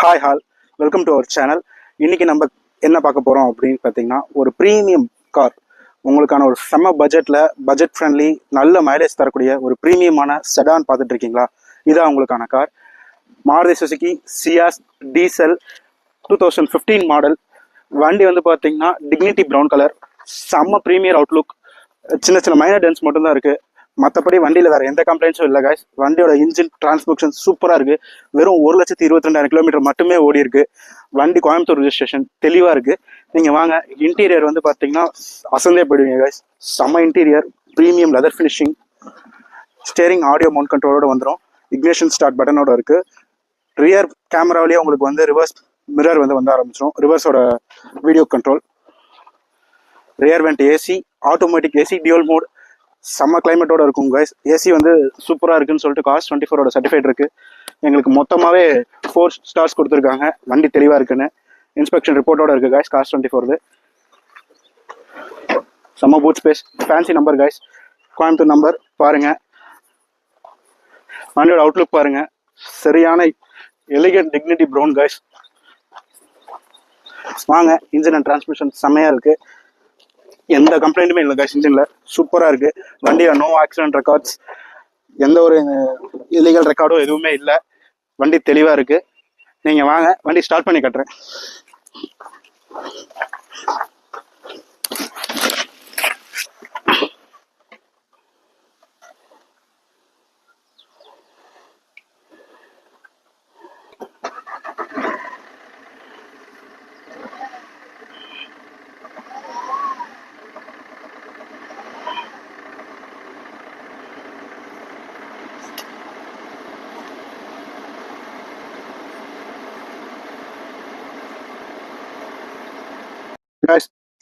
Hi all, welcome to our channel. இன்னைக்கு நம்ம என்ன பார்க்க போகிறோம் அப்படின்னு பார்த்தீங்கன்னா, ஒரு ப்ரீமியம் கார் உங்களுக்கான ஒரு செம்ம பட்ஜெட் ஃப்ரெண்ட்லி நல்ல மைலேஜ் தரக்கூடிய ஒரு ப்ரீமியமான செடான் பார்த்துட்டு இருக்கீங்களா? இதான் உங்களுக்கான car. Maruti Suzuki Ciaz diesel 2015 model. வண்டி வந்து பார்த்தீங்கன்னா டிக்னிட்டி ப்ரௌன் கலர், செம்ம ப்ரீமியர் அவுட்லுக். சின்ன சின்ன மைனர் டென்ஸ் மட்டும்தான் இருக்குது. மற்றபடி வண்டியில் வேறு எந்த கம்ப்ளைண்ட்ஸும் இல்லை காய்ஸ். வண்டியோட இன்ஜின் டிரான்ஸ்மிஷன் சூப்பராக இருக்குது. வெறும் 1,22,000 கிலோமீட்டர் மட்டுமே ஓடி இருக்கு. வண்டி கோயம்புத்தூர் ரிஜிஸ்ட்ரேஷன் தெளிவாக இருக்குது. நீங்கள் வாங்க. இன்டீரியர் வந்து பார்த்தீங்கன்னா அசந்தே போயிடுவீங்க காய்ஸ். செம்ம interior, premium leather finishing, steering audio mount கண்ட்ரோலோட வந்துடும். இக்னிஷன் ஸ்டார்ட் பட்டனோட இருக்குது. ரியர் கேமராவிலேயே உங்களுக்கு வந்து ரிவர்ஸ் மிரர் வந்து ஆரம்பிச்சிடும். ரிவர்ஸோட video control, rear vent AC, automatic AC, dual mode, செம்ம கிளைமேட்டோட இருக்கும் கைஸ். ஏசி வந்து சூப்பராக இருக்குன்னு சொல்லிட்டு காஸ் 24 சர்டிஃபைட் இருக்கு. எங்களுக்கு மொத்தமாகவே 4 ஸ்டார்ஸ் கொடுத்துருக்காங்க. வண்டி தெளிவாக இருக்குன்னு இன்ஸ்பெக்ஷன் ரிப்போர்ட்டோட இருக்கு கைஸ். காஸ் 24 செம்ம boot space, fancy number guys. Coimbatore number பாருங்க. வண்டியோட அவுட்லுக் பாருங்க. சரியான எலிகன்ட் டிக்னிட்டி ப்ரௌன் கைஸ். வாங்க. இன்ஜின் அண்ட் டிரான்ஸ்மிஷன் செம்மையா இருக்கு. எந்த கம்ப்ளைண்ட்டுமே இல்லை கைஸ். இன்ஜின்ல சூப்பரா இருக்கு. வண்டியில நோ ஆக்சிடென்ட் ரெக்கார்ட்ஸ், எந்த ஒரு இல்லீகல் ரெக்கார்டும் எதுவுமே இல்லை. வண்டி தெளிவா இருக்கு. நீங்க வாங்க, வண்டி ஸ்டார்ட் பண்ணி கட்டுறேன்.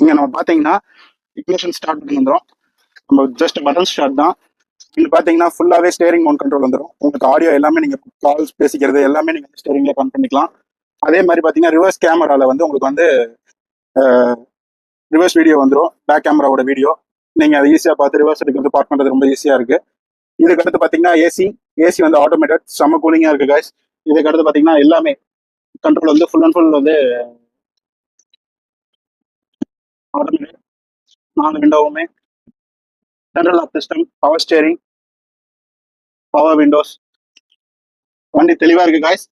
இங்க நம்ம பாத்தீங்கன்னா இக்னிஷன் ஸ்டார்ட் பண்ணி வந்துடும். நம்ம ஜஸ்ட் பட்டன் ஸ்டார்ட் தான். இங்க பாத்தீங்கன்னா ஃபுல்லாவே ஸ்டேரிங் மவுண்ட் கண்ட்ரோல் வந்துடும். உங்களுக்கு ஆடியோ எல்லாமே நீங்க கால்ஸ் பேசிக்கிறது எல்லாமே நீங்க ஸ்டேரிங்ல கன் பண்ணிக்கலாம். அதே மாதிரி பாத்தீங்கன்னா ரிவர்ஸ் கேமரால வந்து உங்களுக்கு வந்து ரிவர்ஸ் வீடியோ வந்துடும். பேக் கேமராவோட வீடியோ நீங்க அதை ஈஸியா பார்த்து ரிவர்ஸ் எடுக்கிறது பார்க் பண்றது ரொம்ப ஈஸியா இருக்கு. இதுக்கு அடுத்து பாத்தீங்கன்னா ஏசி வந்து ஆட்டோமேட்டட், செம்ம கூலிங்கா இருக்கு கைஸ். இதுக்கு அடுத்து பாத்தீங்கன்னா எல்லாமே கண்ட்ரோல் வந்து ஃபுல் அண்ட் ஃபுல் வந்து ஆட்டோமேட்டிக். 4 விண்டோவுமே central lock system, power steering, power windows. வண்டி தெளிவா இருக்கு காய்ஸ்.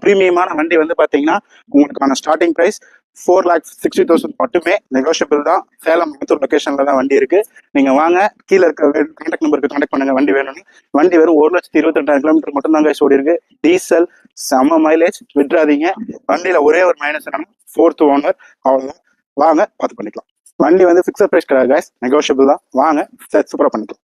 ப்ரீமியமான வண்டி வந்து பாத்தீங்கன்னா உங்களுக்கான ஸ்டார்டிங் பிரைஸ் 4,60,000 மட்டுமே. நெகோஷியபிள் தான். சேலம் மத்தூர் லொகேஷன்ல தான் வண்டி இருக்கு. நீங்க வாங்க, கீழே இருக்க கான்டாக்ட் நம்பருக்கு கான்டாக்ட் பண்ணுங்க வண்டி வேணும்னு. வண்டி வெறும் 1,22,000 கிலோமீட்டர் மட்டும் தான் காய்ஸ் ஓடி இருக்கு. டீசல், செம்ம மைலேஜ், விட்றாதீங்க. வண்டியில ஒரே ஒரு மைனஸ் என்னன்னா 4th ஓனர், அவ்வளவுதான். வாங்க பார்த்து பண்ணிக்கலாம். வண்டி வந்து ஃபிக்ஸட் பிரைஸ் கிடையாது கைஸ், நெகோஷியபிள் தான். வாங்க சூப்பரா பண்ணிக்கலாம்.